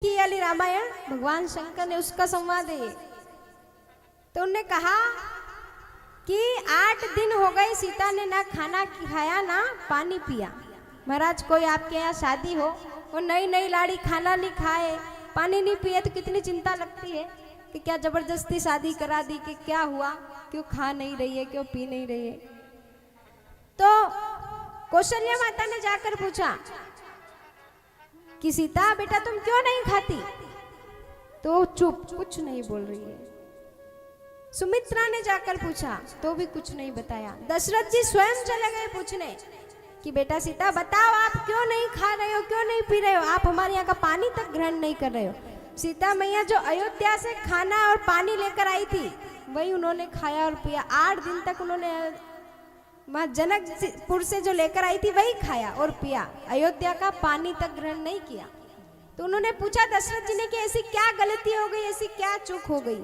कि वाली रामायण भगवान शंकर ने उसका संवाद है। तो उन्होंने कहा कि 8 दिन हो गए सीता ने ना खाना खाया ना पानी पिया। महाराज कोई आपके यहाँ शादी हो और नई नई लाड़ी खाना नहीं खाए पानी नहीं पिए तो कितनी चिंता लगती है कि क्या जबरदस्ती शादी करा दी कि क्या हुआ, क्यों खा नहीं रही है, क्यों पी नहीं रही है। तो कौशल्या माता ने जाकर पूछा कि सीता बेटा तुम क्यों नहीं खाती, तो चुप कुछ नहीं बोल रही है। सुमित्रा ने जाकर पूछा तो भी कुछ नहीं बताया। दशरथ जी स्वयं चले गए पूछने कि बेटा सीता बताओ आप क्यों नहीं खा रहे हो, क्यों नहीं पी रहे हो, आप हमारे यहाँ का पानी तक ग्रहण नहीं कर रहे हो। सीता मैया जो अयोध्या से खाना और पानी लेकर आई थी वही उन्होंने खाया और पिया। 8 दिन तक उन्होंने माँ जनकपुर से जो लेकर आई थी वही खाया और पिया, अयोध्या का पानी तक ग्रहण नहीं किया। तो उन्होंने पूछा दशरथ जी ने कि ऐसी क्या गलती हो गई, ऐसी क्या चूक हो गई,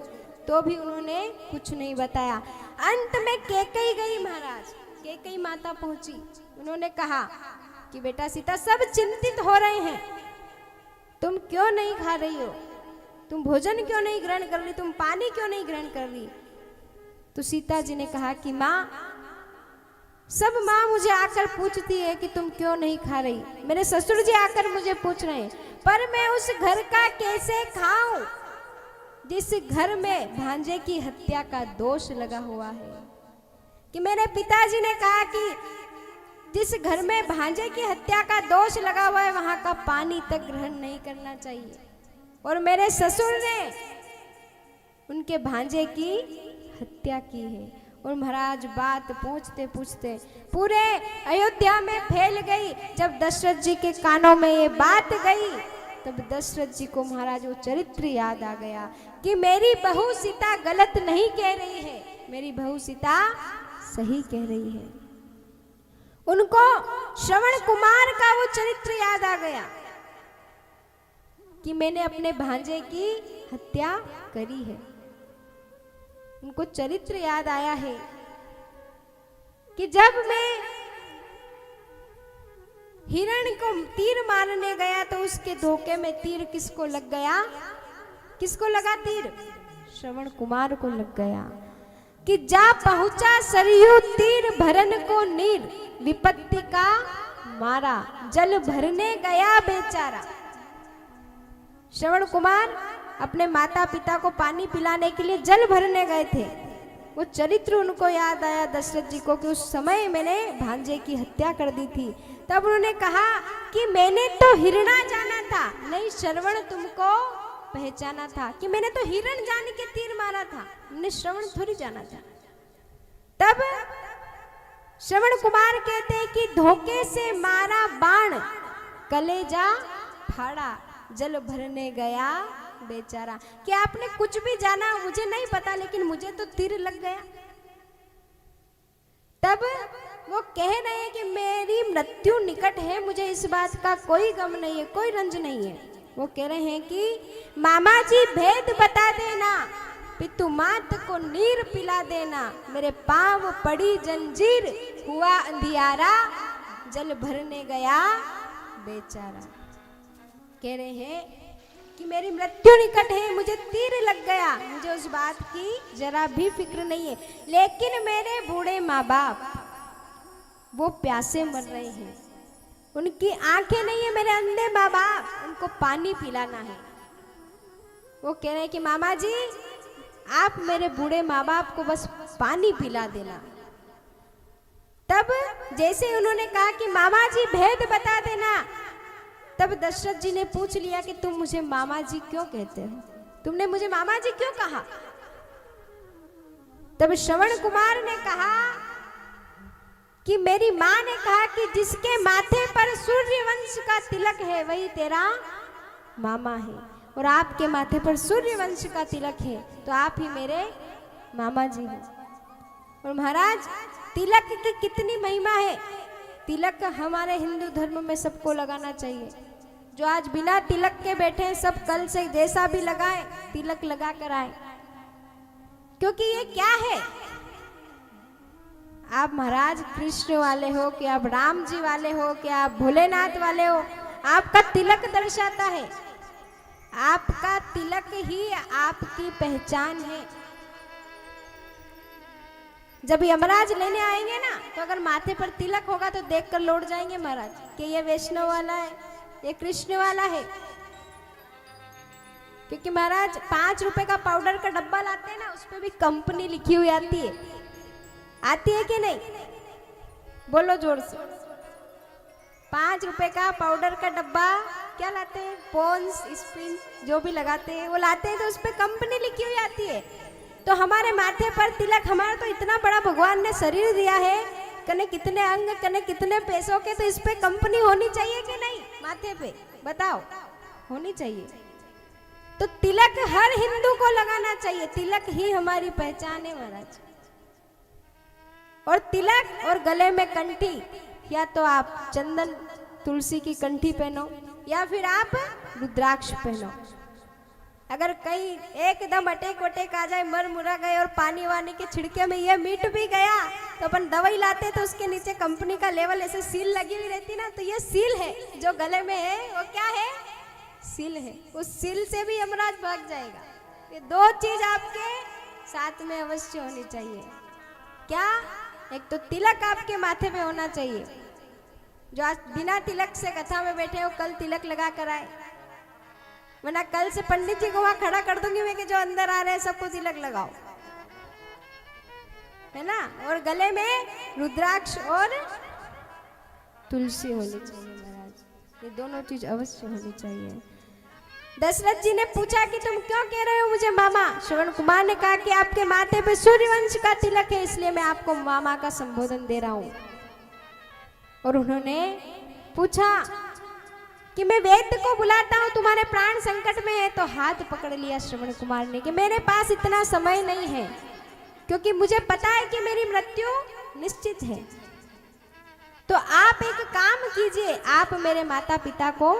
तो भी उन्होंने कुछ नहीं बताया। अंत में कैकेयी गई, महाराज कैकेयी माता पहुंची। उन्होंने कहा कि बेटा सीता सब चिंतित हो रहे हैं, तुम क्यों नहीं खा रही हो, तुम भोजन क्यों नहीं ग्रहण कर रही, तुम पानी क्यों नहीं ग्रहण कर रही। तो सीता जी ने कहा कि माँ सब माँ मुझे आकर पूछती है कि तुम क्यों नहीं खा रही, मेरे ससुर जी आकर मुझे पूछ रहे हैं, पर मैं उस घर का कैसे खाऊं जिस घर में भांजे की हत्या का दोष लगा हुआ है। कि मेरे पिताजी ने कहा कि जिस घर में भांजे की हत्या का दोष लगा हुआ है वहां का पानी तक ग्रहण नहीं करना चाहिए, और मेरे ससुर ने उनके भांजे की हत्या की है। और महाराज बात पूछते पूछते पूरे अयोध्या में फैल गई। जब दशरथ जी के कानों में ये बात गई तब दशरथ जी को महाराज वो चरित्र याद आ गया कि मेरी बहू सीता गलत नहीं कह रही है, मेरी बहू सीता सही कह रही है। उनको श्रवण कुमार का वो चरित्र याद आ गया कि मैंने अपने भांजे की हत्या करी है। उनको चरित्र याद आया है कि जब मैं हिरण को तीर मारने गया तो उसके धोखे में तीर किसको लग गया, किसको लगा तीर, श्रवण कुमार को लग गया। कि जा पहुंचा सरयू तीर भरन को नीर, विपत्ति का मारा जल भरने गया बेचारा। श्रवण कुमार अपने माता पिता को पानी पिलाने के लिए जल भरने गए थे। वो चरित्र उनको याद आया दशरथ जी को कि उस समय मैंने भांजे की हत्या कर दी थी। तब उन्होंने कहा कि मैंने तो हिरणा जाना था, नहीं श्रवण तुमको पहचाना था। कि मैंने तो हिरण जान के तीर मारा था, मैंने श्रवण थोड़ी जाना था। तब श्रवण कुमार कहते हैं कि धोखे से मारा बाण कलेजा फाड़ा जल भरने गया बेचारा। कि आपने कुछ भी जाना मुझे नहीं पता, लेकिन मुझे तो तीर लग गया। तब वो कह रहे हैं कि मेरी मृत्यु निकट है, मुझे इस बात का कोई गम नहीं है, कोई रंज नहीं है। वो कह रहे हैं कि मामा जी भेद बता देना, पितु मात को नीर पिला देना, मेरे पांव पड़ी जंजीर हुआ अंधियारा जल भरने गया बेचारा। कह रहे हैं कि मेरी मृत्यु निकट है, मुझे तीर लग गया, मुझे उस बात की जरा भी फिक्र नहीं है, लेकिन मेरे बूढ़े माँ बाप वो प्यासे मर रहे हैं, उनकी आंखें नहीं है, मेरे अंधे माँ बाप, उनको पानी पिलाना है। वो कह रहे हैं कि मामा जी आप मेरे बूढ़े माँ बाप को बस पानी पिला देना। तब जैसे उन्होंने कहा कि मामा जी भेद बता देना, तब दशरथ जी ने पूछ लिया कि तुम मुझे मामा जी क्यों कहते हो, तुमने मुझे मामा जी क्यों कहा। तब श्रवण कुमार ने कहा कि मेरी माँ ने कहा कि जिसके माथे पर सूर्यवंश का तिलक है वही तेरा मामा है, और आपके माथे पर सूर्यवंश का तिलक है तो आप ही मेरे मामा जी हैं। और महाराज तिलक की कितनी महिमा है। तिलक हमारे हिंदू धर्म में सबको लगाना चाहिए। जो आज बिना तिलक के बैठे हैं सब कल से जैसा भी लगाए तिलक लगा कर आए, क्योंकि ये क्या है, आप महाराज कृष्ण वाले हो कि आप राम जी वाले हो कि आप भोलेनाथ वाले हो, आपका तिलक दर्शाता है। आपका तिलक ही आपकी पहचान है। जब यमराज लेने आएंगे ना, तो अगर माथे पर तिलक होगा तो देखकर लौट जाएंगे महाराज कि ये वैष्णव वाला है, ये कृष्ण वाला है। क्योंकि महाराज 5 रुपए का पाउडर का डब्बा लाते हैं ना, उस पर भी कंपनी लिखी हुई आती है कि नहीं? बोलो जोर से। 5 रुपए का पाउडर का डब्बा क्या लाते हैं? पॉन्स स्पिन जो भी लगाते हैं वो लाते हैं, तो उस पर कंपनी लिखी हुई आती है। तो हमारे माथे पर तिलक, हमारा तो इतना बड़ा भगवान ने शरीर दिया है, कने कितने अंग, कने कितने पैसों के, तो इस पे कंपनी होनी चाहिए कि नहीं? माथे पे बताओ, होनी चाहिए। तो तिलक हर हिंदू को लगाना चाहिए, तिलक ही हमारी पहचान है महाराज। और तिलक और गले में कंठी, या तो आप चंदन तुलसी की कंठी पहनो या फिर आप रुद्राक्ष पहनो। अगर कहीं एकदम अटैक वटेक आ जाए, मर मुरा गए और पानी वानी के छिड़के में ये मिट भी गया, तो अपन दवाई लाते तो उसके नीचे कंपनी का लेवल ऐसे सील लगी हुई रहती ना, तो ये सील है जो गले में है, वो क्या है? सील है। उस सील से भी यमराज भाग जाएगा। ये 2 चीज आपके साथ में अवश्य होनी चाहिए। क्या? एक तो तिलक आपके माथे पे होना चाहिए। जो आज बिना तिलक से कथा में बैठे हो, कल तिलक लगा कर आए, वरना कल से पंडित जी को वहां खड़ा कर दूंगी मैं कि जो अंदर आ रहे हैं सबको तिलक लगाओ, है ना? और गले में रुद्राक्ष और तुलसी होनी चाहिए महाराज। ये दोनों चीज अवश्य होनी चाहिए। दशरथ जी ने पूछा कि तुम क्यों कह रहे हो मुझे मामा? श्रवण कुमार ने कहा कि आपके माथे पे सूर्यवंश का तिलक है, इसलिए मैं आपको मामा का संबोधन दे रहा हूं। और उन्होंने पूछा कि मैं वैद्य को बुलाता हूँ, तुम्हारे प्राण संकट में है। तो हाथ पकड़ लिया श्रवण कुमार ने कि मेरे पास इतना समय नहीं है, क्योंकि मुझे पता है कि मेरी मृत्यु निश्चित है। तो आप एक काम कीजिए, आप मेरे माता पिता को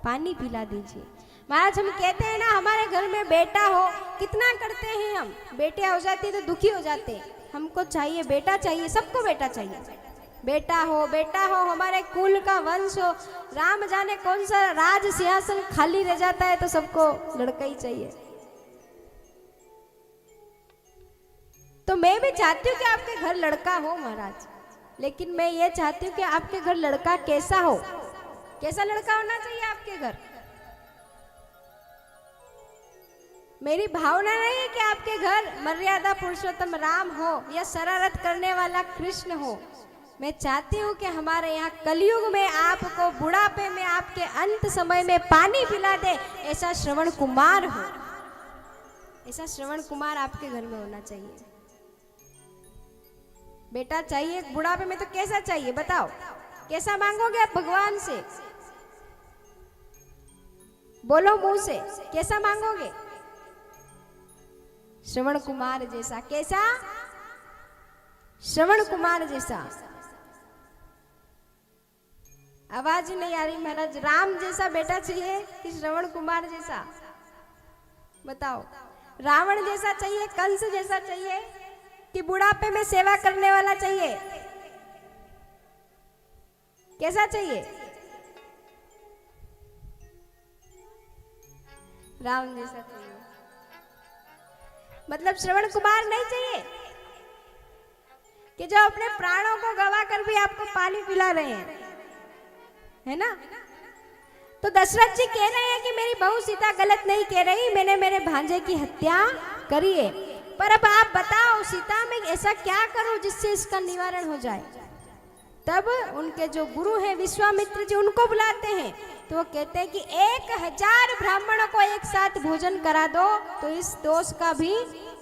पानी पिला दीजिए। महाराज हम कहते हैं ना, हमारे घर में बेटा हो, कितना करते हैं हम, बेटियां हो जाती है तो दुखी हो जाते हैं। हमको चाहिए बेटा, चाहिए सबको बेटा चाहिए, बेटा हो, हमारे कुल का वंश हो। राम जाने कौन सा राज सिंहासन खाली रह जाता है तो सबको लड़का ही चाहिए। तो मैं भी चाहती हूँ कि आपके घर लड़का हो महाराज, लेकिन मैं ये चाहती हूँ कि आपके घर लड़का कैसा हो? कैसा लड़का होना चाहिए आपके घर? मेरी भावना नहीं है कि आपके घर मर्यादा पुरुषोत्तम राम हो या शरारत करने वाला कृष्ण हो। मैं चाहती हूँ कि हमारे यहाँ कलयुग में आपको बुढ़ापे में, आपके अंत समय में पानी पिला दे, ऐसा श्रवण कुमार हो। ऐसा श्रवण कुमार आपके घर में होना चाहिए। बेटा चाहिए बुढ़ापे में, तो कैसा चाहिए बताओ? कैसा मांगोगे आप भगवान से? बोलो मुंह से, कैसा मांगोगे? श्रवण कुमार जैसा। कैसा? श्रवण कुमार जैसा। आवाज नहीं आ रही महाराज। राम जैसा बेटा चाहिए कि श्रवण कुमार जैसा? बताओ। रावण जैसा चाहिए, कंस जैसा चाहिए, कि बुढ़ापे में सेवा करने वाला चाहिए? कैसा चाहिए? राम जैसा चाहिए। मतलब श्रवण कुमार नहीं चाहिए कि जो अपने प्राणों को गवा कर भी आपको पानी पिला रहे हैं, है ना? तो दशरथ जी कह रहे हैं कि मेरी बहू सीता गलत नहीं कह रही, मैंने मेरे भांजे की हत्या करी है, पर अब आप बताओ सीता मैं ऐसा क्या करूं जिससे इसका निवारण हो जाए। तब उनके जो गुरु हैं विश्वामित्र जी, उनको बुलाते हैं, तो वो कहते हैं कि 1000 ब्राह्मणों को एक साथ भोजन करा दो तो इस दोष का भी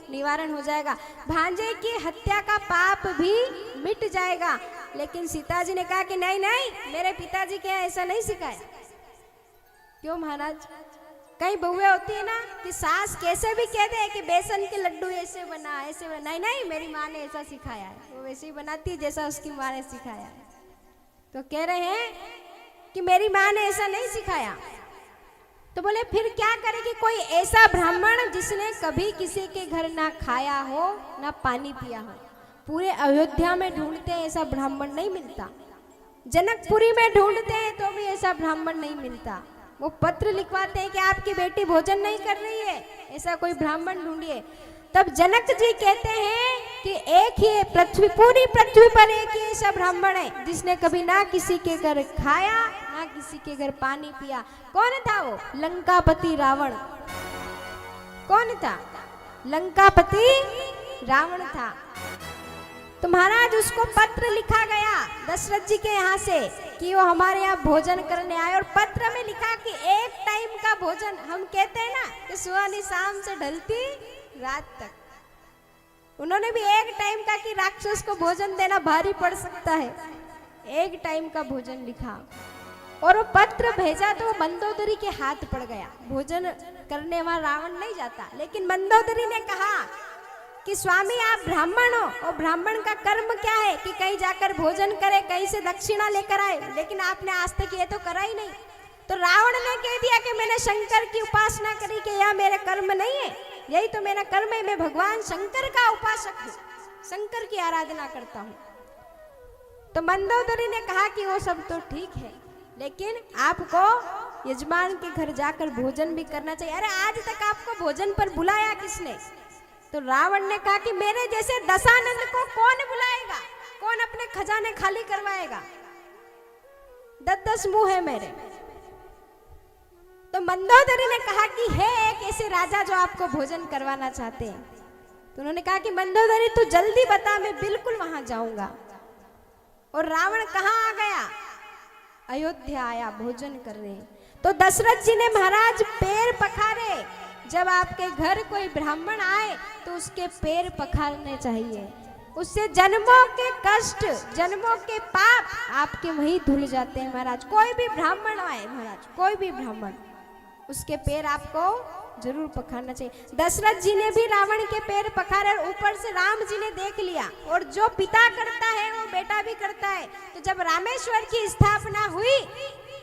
निवारण हो जाएगा, भांजे की हत्या का पाप भी मिट जाएगा। लेकिन सीता जी ने कहा कि नहीं नहीं, मेरे पिताजी के ऐसा नहीं सिखाया। क्यों महाराज? कई बहुएं होती है ना कि सास कैसे भी कह दे कि बेसन के लड्डू ऐसे बना, ऐसे बना। नहीं नहीं, मेरी माँ ने ऐसा सिखाया है, वो वैसे ही बनाती है जैसा उसकी माँ ने सिखाया है। तो कह रहे हैं कि मेरी माँ ने ऐसा नहीं सिखाया। तो बोले फिर क्या करे कि कोई ऐसा ब्राह्मण जिसने कभी किसी के घर ना खाया हो ना पानी पिया हो। पूरे अयोध्या में ढूंढते हैं, ऐसा ब्राह्मण नहीं मिलता। जनकपुरी में ढूंढते हैं तो भी ऐसा ब्राह्मण नहीं मिलता। वो पत्र लिखवाते हैं कि आपकी बेटी भोजन नहीं कर रही है, ऐसा कोई ब्राह्मण ढूंढिए। तब जनक जी कहते हैं कि एक ही पृथ्वी, पूरी पृथ्वी पर एक ही ऐसा ब्राह्मण है जिसने कभी ना किसी के घर खाया ना किसी के घर पानी पिया। कौन था वो? लंकापति रावण। कौन था? लंकापति रावण था। तो महाराज उसको पत्र लिखा गया दशरथ जी के यहाँ से कि वो हमारे यहाँ भोजन करने आए, और पत्र में लिखा कि एक टाइम का भोजन, हम कहते हैं ना कि सुहानी शाम से ढलती रात तक, उन्होंने भी एक टाइम का कि राक्षस को भोजन देना भारी पड़ सकता है, एक टाइम का भोजन लिखा और वो पत्र भेजा तो वो मंदोदरी के हाथ पड़ गया। भोजन करने वहां रावण नहीं जाता, लेकिन मंदोदरी ने कहा कि स्वामी आप ब्राह्मण हो और ब्राह्मण का कर्म क्या है कि कहीं जाकर भोजन करे, कहीं से दक्षिणा लेकर आए, लेकिन आपने आज तक ये तो करा ही नहीं। तो रावण ने कह दिया कि मैंने शंकर की उपासना करी कि यह मेरे कर्म नहीं है, यही तो मेरा कर्म है, मैं भगवान शंकर का उपासक हूँ, शंकर की आराधना करता हूँ। तो मंदोदरी ने कहा कि वो सब तो ठीक है, लेकिन आपको यजमान के घर जाकर भोजन भी करना चाहिए। अरे आज तक आपको भोजन पर बुलाया किसने? तो रावण ने कहा कि मेरे जैसे दशानंद को कौन बुलाएगा, कौन अपने खजाने खाली करवाएगा, 10-10 मुंह है मेरे। तो मंदोदरी ने कहा कि है एक ऐसे राजा जो आपको भोजन करवाना चाहते हैं। तो उन्होंने कहा कि मंदोदरी तू जल्दी बता, मैं बिल्कुल वहां जाऊंगा। और रावण कहाँ आ गया? अयोध्या आया भोजन करने। तो दशरथ जी ने महाराज पैर पखारे। जब आपके घर कोई ब्राह्मण आए तो उसके पैर पखारने चाहिए, उससे जन्मों के कष्ट, जन्मों के पाप आपके वहीं धुल जाते हैं महाराज। कोई भी ब्राह्मण आए महाराज, कोई भी ब्राह्मण, उसके पैर आपको जरूर पखारना चाहिए। दशरथ जी ने भी रावण के पैर पखारे और ऊपर से राम जी ने देख लिया, और जो पिता करता है वो बेटा भी करता है। तो जब रामेश्वर की स्थापना हुई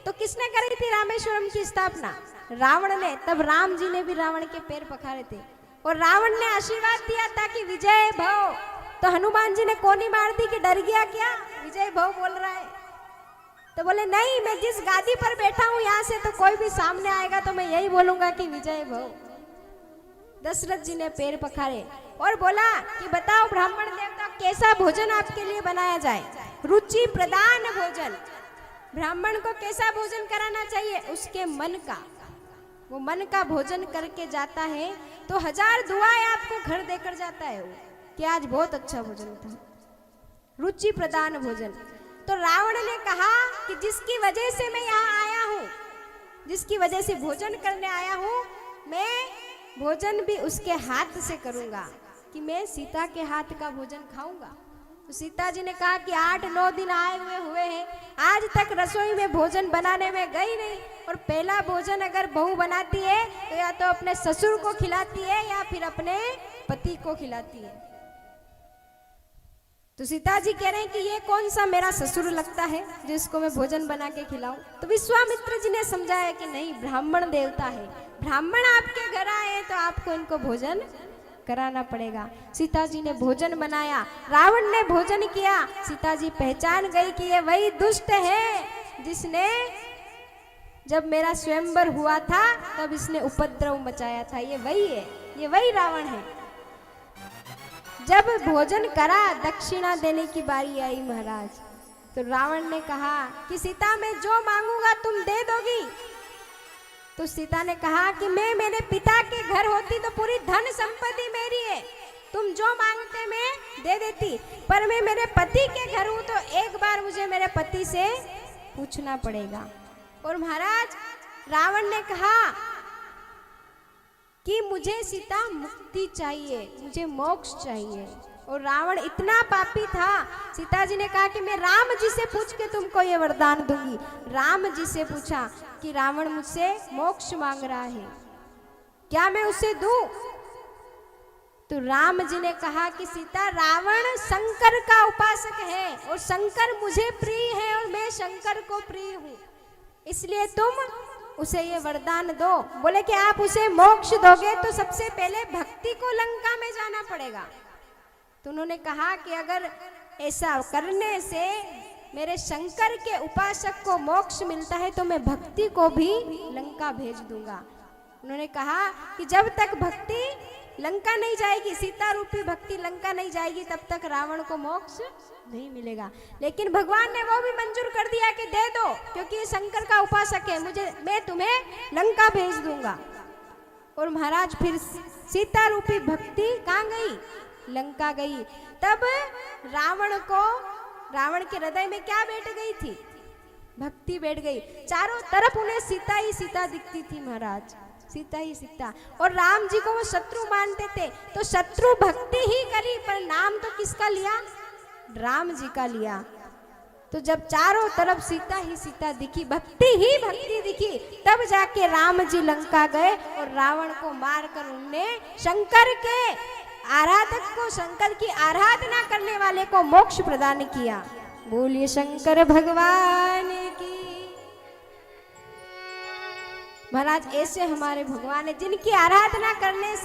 तो किसने करी थी रामेश्वरम की स्थापना? रावण ने। तब राम जी ने भी रावण के पैर पखारे थे और रावण ने आशीर्वाद दिया था कि विजय भव। तो हनुमान जी ने कोनी मार दी कि डर गया क्या, विजय भव बोल रहा है। तो बोले नहीं, मैं जिस गादी पर बैठा हूं यहाँ से तो कोई भी सामने आएगा तो मैं यही बोलूंगा कि विजय भव। दशरथ जी ने पैर पखारे और बोला कि बताओ ब्राह्मण देवता कैसा भोजन आपके लिए बनाया जाए। रुचि प्रदान भोजन, ब्राह्मण को कैसा भोजन कराना चाहिए? उसके मन का, वो मन का भोजन करके जाता है तो 1000 दुआएं आपको घर देकर जाता है वो कि आज बहुत अच्छा भोजन था। रुचि प्रदान भोजन। तो रावण ने कहा कि जिसकी वजह से मैं यहाँ आया हूँ, जिसकी वजह से भोजन करने आया हूँ, मैं भोजन भी उसके हाथ से करूँगा, कि मैं सीता के हाथ का भोजन खाऊंगा। तो सीता जी ने कहा कि 8-9 दिन आए हुए हैं, आज तक रसोई में भोजन बनाने में गई नहीं, और पहला भोजन अगर बहू बनाती है तो या तो अपने ससुर को खिलाती है या फिर अपने पति को खिलाती है। तो सीता जी कह रहे हैं कि ये कौन सा मेरा ससुर लगता है जिसको मैं भोजन बना के खिलाऊं। तो विश्वामित्र जी ने समझाया कि नहीं, ब्राह्मण देवता है, ब्राह्मण आपके घर आए तो आपको इनको भोजन कराना पड़ेगा। सीता जी ने भोजन बनाया, रावण ने भोजन किया। सीता जी पहचान गई कि ये वही दुष्ट है जिसने जब मेरा स्वयंवर हुआ था तब इसने उपद्रव मचाया था। ये वही है, ये वही रावण है। जब भोजन करा, दक्षिणा देने की बारी आई महाराज, तो रावण ने कहा कि सीता मैं जो मांगूंगा तुम दे दोगी। तो सीता ने कहा कि मैं मेरे पिता के घर होती तो पूरी धन संपत्ति मेरी है, तुम जो मांगते मैं दे देती, पर मैं मेरे पति के घर हूं तो एक बार मुझे मेरे पति से पूछना पड़ेगा। और महाराज रावण ने कहा कि मुझे सीता मुक्ति चाहिए, मुझे मोक्ष चाहिए। और रावण इतना पापी था, सीता जी ने कहा कि मैं राम जी से पूछ के तुमको ये वरदान दूंगी। राम जी से पूछा कि रावण मुझसे मोक्ष मांग रहा है, क्या मैं उसे दूं? तो राम जी ने कहा कि सीता, रावण शंकर का उपासक है और शंकर मुझे प्रिय है और मैं शंकर को प्रिय हूं, इसलिए तुम उसे ये वरदान दो। बोले कि आप उसे मोक्ष दोगे तो सबसे पहले भक्ति को लंका में जाना पड़ेगा। तो उन्होंने कहा कि अगर ऐसा करने से मेरे शंकर के उपासक को मोक्ष मिलता है तो मैं भक्ति को भी लंका भेज दूंगा। उन्होंने कहा कि जब तक भक्ति लंका नहीं जाएगी, सीता रूपी भक्ति लंका नहीं जाएगी, तब तक रावण को मोक्ष नहीं मिलेगा। लेकिन भगवान ने वो भी मंजूर कर दिया कि दे दो, क्योंकि ये शंकर का उपासक है, मैं तुम्हें लंका भेज दूंगा। और महाराज फिर सीता रूपी भक्ति कहाँ गई? लंका गई। तब रावण के हृदय में क्या बैठ गई थी? भक्ति बैठ गई। चारों तरफ उन्हें सीता ही सीता दिखती थी महाराज, सीता ही सीता। और राम जी को वो शत्रु मानते थे, तो शत्रु भक्ति ही करी, पर नाम तो किसका लिया? राम जी का लिया। तो जब चारों तरफ सीता ही सीता दिखी, भक्ति ही भक्ति दिखी, तब जाके राम जी लंका गए और रावण को मारकर उनने शंकर के आराधक को, शंकर की आराधना करने वाले को मोक्ष प्रदान किया। बोलिए शंकर भगवान की। महाराज ऐसे हमारे भगवान है जिनकी आराधना करने से